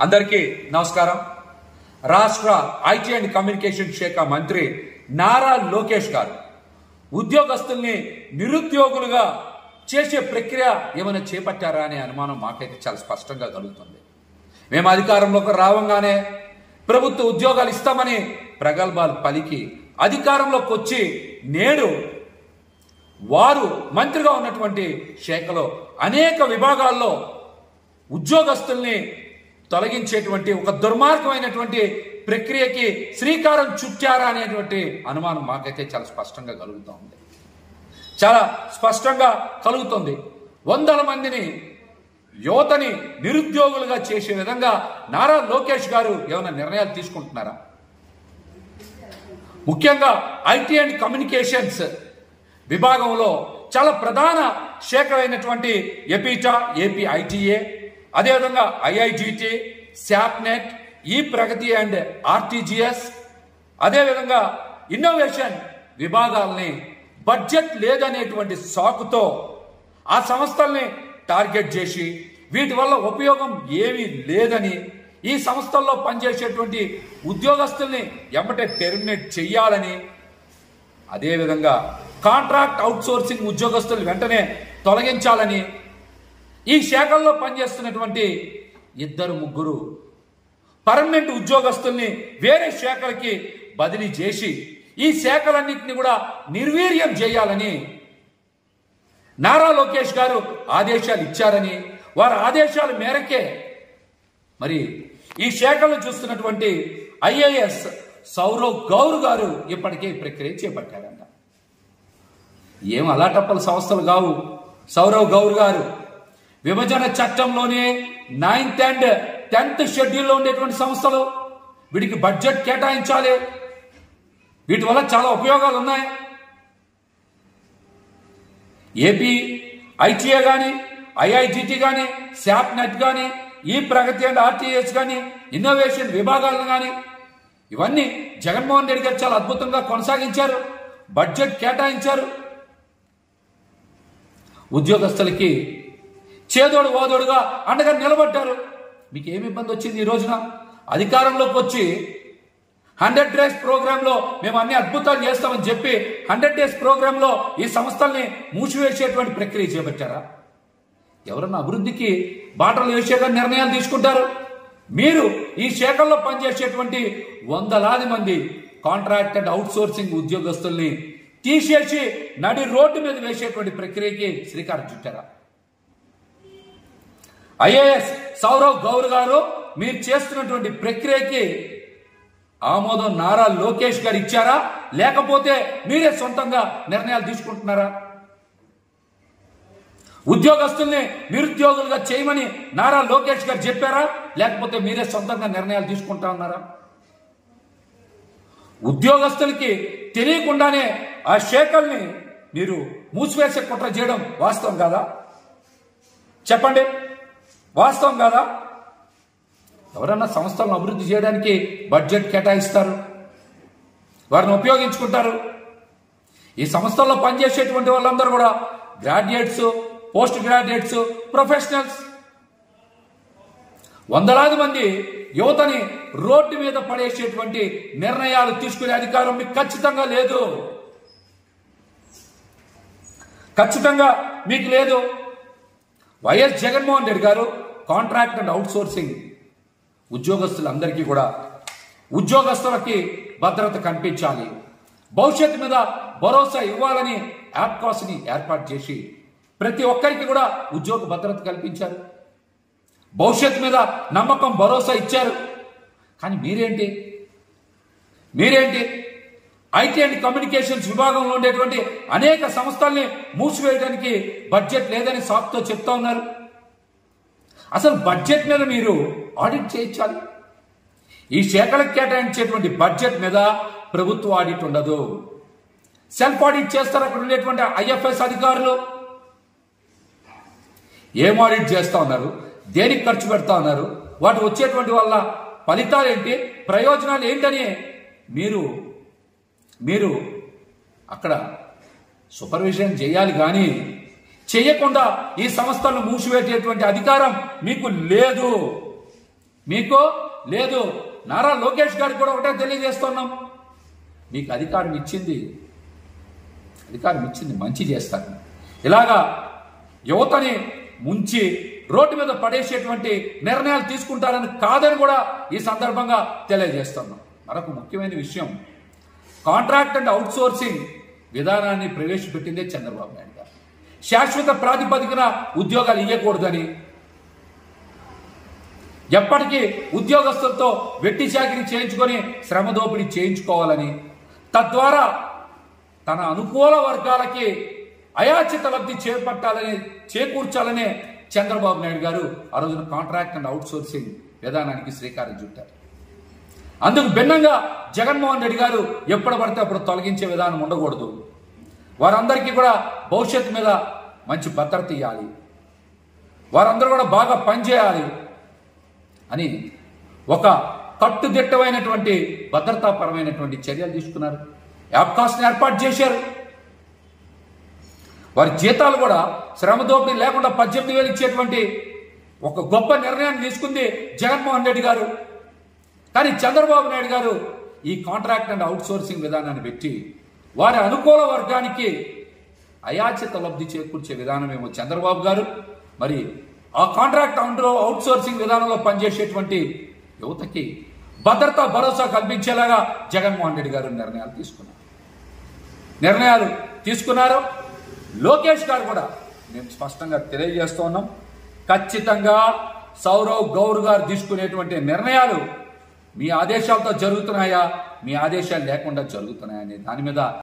అందరికీ నమస్కారం. రాష్ట్ర ఐటీ అండ్ కమ్యూనికేషన్ శాఖ మంత్రి నారా లోకేష్ గారు ఉద్యోగస్తుల్ని నిరుద్యోగులుగా చేసే ప్రక్రియ ఏమైనా చేపట్టారా అనే అనుమానం మాకైతే చాలా స్పష్టంగా కలుగుతుంది. మేము అధికారంలోకి రావంగానే ప్రభుత్వ ఉద్యోగాలు ఇస్తామని ప్రగల్భాలు పలికి అధికారంలోకి వచ్చి నేడు వారు మంత్రిగా ఉన్నటువంటి శాఖలో అనేక విభాగాల్లో ఉద్యోగస్తుల్ని తొలగించేటువంటి ఒక దుర్మార్గమైనటువంటి ప్రక్రియకి శ్రీకారం చుట్టారా అనేటువంటి అనుమానం మాకైతే చాలా స్పష్టంగా కలుగుతూ ఉంది. చాలా స్పష్టంగా కలుగుతుంది. వందల మందిని యువతని నిరుద్యోగులుగా చేసే విధంగా నారా లోకేష్ గారు ఏమైనా నిర్ణయాలు తీసుకుంటున్నారా? ముఖ్యంగా ఐటీ అండ్ కమ్యూనికేషన్స్ విభాగంలో చాలా ప్రధాన శాఖ అయినటువంటి ఎపిటా, ఏపీ ఐటీఏ, అదేవిధంగా ఐఐజిటి, శాప్నెట్, ఈ ప్రగతి అండ్ ఆర్టీజీఎస్, అదేవిధంగా ఇన్నోవేషన్ విభాగాల్ని బడ్జెట్ లేదనేటువంటి సాకుతో ఆ సంస్థల్ని టార్గెట్ చేసి వీటి వల్ల ఉపయోగం ఏమీ లేదని ఈ సంస్థల్లో పనిచేసేటువంటి ఉద్యోగస్తుల్ని ఎమ్మటే టెర్మినేట్ చెయ్యాలని, అదేవిధంగా కాంట్రాక్ట్ అవుట్సోర్సింగ్ ఉద్యోగస్తులు వెంటనే తొలగించాలని ఈ శాఖల్లో పనిచేస్తున్నటువంటి 2-3 పర్మనెంట్ ఉద్యోగస్తుల్ని వేరే శాఖలకి బదిలీ చేసి ఈ శాఖలన్నింటినీ కూడా నిర్వీర్యం చేయాలని నారా లోకేష్ గారు ఆదేశాలు ఇచ్చారని, వారి ఆదేశాల మేరకే మరి ఈ శాఖలను చూస్తున్నటువంటి ఐఏఎస్ సౌరవ్ గౌర్ గారు ఇప్పటికే ప్రక్రియ చేపట్టారంట. ఏం అలాటప్పల సంస్థలు కావు. సౌరవ్ గౌర్ గారు విభజన చట్టంలోనే 9th and 10th షెడ్యూల్లో ఉండేటువంటి సంస్థలు. వీటికి బడ్జెట్ కేటాయించాలి. వీటి వల్ల చాలా ఉపయోగాలు ఉన్నాయి. ఏపీ ఐటీఏ కానీ, ఐఐజిటి కానీ, శాప్నెట్ కానీ, ఈ ప్రగతి అండ్ ఆర్టీఎస్ కానీ, ఇన్నోవేషన్ విభాగాలను కానీ ఇవన్నీ జగన్మోహన్ రెడ్డి గారు చాలా అద్భుతంగా కొనసాగించారు. బడ్జెట్ కేటాయించారు. ఉద్యోగస్తులకి చేదోడు ఓదోడుగా అండగా నిలబడ్డారు. మీకు ఏమి ఇబ్బంది వచ్చింది? ఈ రోజున అధికారంలోకి వచ్చి 100 days ప్రోగ్రాంలో మేము అన్ని అద్భుతాలు చేస్తామని చెప్పి 100 days ప్రోగ్రాంలో ఈ సంస్థల్ని మూసివేసేటువంటి ప్రక్రియ చేపట్టారా? ఎవరన్నా అభివృద్ధికి బాటలు వేసేగా నిర్ణయాలు తీసుకుంటారు. మీరు ఈ శాఖల్లో పనిచేసేటువంటి వందలాది మంది కాంట్రాక్ట్ అండ్ అవుట్సోర్సింగ్ ఉద్యోగస్తుల్ని తీసేసి నడి రోడ్డు మీద వేసేటువంటి ప్రక్రియకి శ్రీకారం చుట్టారా? ఐఏఎస్ సౌరవ్ గౌర్ గారు మీరు చేస్తున్నటువంటి ప్రక్రియకి ఆమోదం నారా లోకేష్ గారు ఇచ్చారా, లేకపోతే మీరే సొంతంగా నిర్ణయాలు తీసుకుంటున్నారా? ఉద్యోగస్తుల్ని నిరుద్యోగులుగా చేయమని నారా లోకేష్ గారు చెప్పారా, లేకపోతే మీరే సొంతంగా నిర్ణయాలు తీసుకుంటా ఉన్నారా? ఉద్యోగస్తులకి తెలియకుండానే ఆ శాఖల్ని మీరు మూసివేసే కుట్ర చేయడం వాస్తవం కాదా? చెప్పండి, వాస్తవం కాదా? ఎవరన్నా సంస్థలను అభివృద్ధి చేయడానికి బడ్జెట్ కేటాయిస్తారు, వారిని ఉపయోగించుకుంటారు. ఈ సంస్థల్లో పనిచేసేటువంటి వాళ్ళందరూ కూడా గ్రాడ్యుయేట్స్, పోస్ట్ గ్రాడ్యుయేట్స్, ప్రొఫెషనల్స్. వందలాది మంది యువతని రోడ్డు మీద పడేసేటువంటి నిర్ణయాలు తీసుకునే అధికారం మీకు ఖచ్చితంగా లేదు. ఖచ్చితంగా మీకు లేదు. వైఎస్ జగన్మోహన్ రెడ్డి గారు కాంట్రాక్ట్ అండ్ అవుట్సోర్సింగ్ ఉద్యోగస్తులందరికీ కూడా ఉద్యోగస్తులకి భద్రత కల్పించాలి, భవిష్యత్తు మీద భరోసా ఇవ్వాలని యాప్కాస్ని ఏర్పాటు చేసి ప్రతి ఒక్కరికి కూడా ఉద్యోగ భద్రత కల్పించారు. భవిష్యత్తు మీద నమ్మకం, భరోసా ఇచ్చారు. కానీ మీరేంటి ఐటీ అండ్ కమ్యూనికేషన్స్ విభాగంలో ఉండేటువంటి అనేక సంస్థల్ని మూసివేయడానికి బడ్జెట్ లేదని సాకుతో చెప్తా ఉన్నారు. అసలు బడ్జెట్ మీద మీరు ఆడిట్ చేయించాలి. ఈ శాఖలకు కేటాయించేటువంటి బడ్జెట్ మీద ప్రభుత్వ ఆడిట్ ఉండదు. సెల్ఫ్ ఆడిట్ చేస్తారు అక్కడ ఉండేటువంటి ఐఎఫ్ఎస్ అధికారులు. ఏం ఆడిట్ చేస్తా ఉన్నారు, దేనికి ఖర్చు పెడతా ఉన్నారు, వాటి వచ్చేటువంటి వల్ల ఫలితాలు ఏంటి, ప్రయోజనాలు ఏంటని మీరు అక్కడ సూపర్విజన్ చేయాలి. కానీ చేయకుండా ఈ సంస్థలను మూసివేసేటువంటి అధికారం మీకు లేదు. మీకు లేదు. నారా లోకేష్ గారికి కూడా ఒకటే తెలియజేస్తున్నాం, మీకు అధికారం ఇచ్చింది మంచి చేస్తారు. ఇలాగా యువతని ముంచి రోడ్డు మీద పడేసేటువంటి నిర్ణయాలు తీసుకుంటారని కాదని కూడా ఈ సందర్భంగా తెలియజేస్తున్నాం. మరొక ముఖ్యమైన విషయం, కాంట్రాక్ట్ అండ్ అవుట్సోర్సింగ్ విధానాన్ని ప్రవేశపెట్టిందే చంద్రబాబు నాయుడు గారు. శాశ్వత ప్రాతిపదికన ఉద్యోగాలు ఇవ్వకూడదని, ఎప్పటికీ ఉద్యోగస్తులతో వెట్టి చాకిరీ చేయించుకొని శ్రమ దోపిడీ చేయించుకోవాలని, తద్వారా తన అనుకూల వర్గాలకి అయాచిత లబ్ధి చేకూర్చాలనే చంద్రబాబు నాయుడు గారు ఆ రోజున కాంట్రాక్ట్ అండ్ అవుట్సోర్సింగ్ విధానానికి శ్రీకారం చుట్టారు. అందుకు భిన్నంగా జగన్మోహన్ రెడ్డి గారు ఎప్పుడు పడితే అప్పుడు తొలగించే విధానం ఉండకూడదు, వారందరికీ కూడా భవిష్యత్తు మీద మంచి భద్రత ఇవ్వాలి, వారందరూ కూడా బాగా పనిచేయాలి అని ఒక కట్టుదిట్టమైనటువంటి భద్రతాపరమైనటువంటి చర్యలు తీసుకున్నారు. యాప్కాస్ట్ని ఏర్పాటు చేశారు. వారి జీతాలు కూడా శ్రమ దోపిడీ లేకుండా 18,000 ఇచ్చేటువంటి ఒక గొప్ప నిర్ణయాన్ని తీసుకుంది జగన్మోహన్ రెడ్డి గారు. కానీ చంద్రబాబు నాయుడు గారు ఈ కాంట్రాక్ట్ అండ్ అవుట్సోర్సింగ్ విధానాన్ని పెట్టి వారి అనుకూల వర్గానికి అయాచిత లబ్ధి చేకూర్చే విధానమేమో చంద్రబాబు గారు, మరి ఆ కాంట్రాక్ట్ అవుట్సోర్సింగ్ విధానంలో పనిచేసేటువంటి యువతకి భద్రతా భరోసా కల్పించేలాగా జగన్మోహన్ రెడ్డి గారు నిర్ణయాలు తీసుకున్నారు. లోకేష్ గారు కూడా మేము స్పష్టంగా తెలియజేస్తూ ఉన్నాం, ఖచ్చితంగా సౌరవ్ గౌర్ గారు తీసుకునేటువంటి నిర్ణయాలు మీ ఆదేశాలతో జరుగుతున్నాయా, మీ ఆదేశాలు లేకుండా జరుగుతున్నాయా అనే దాని మీద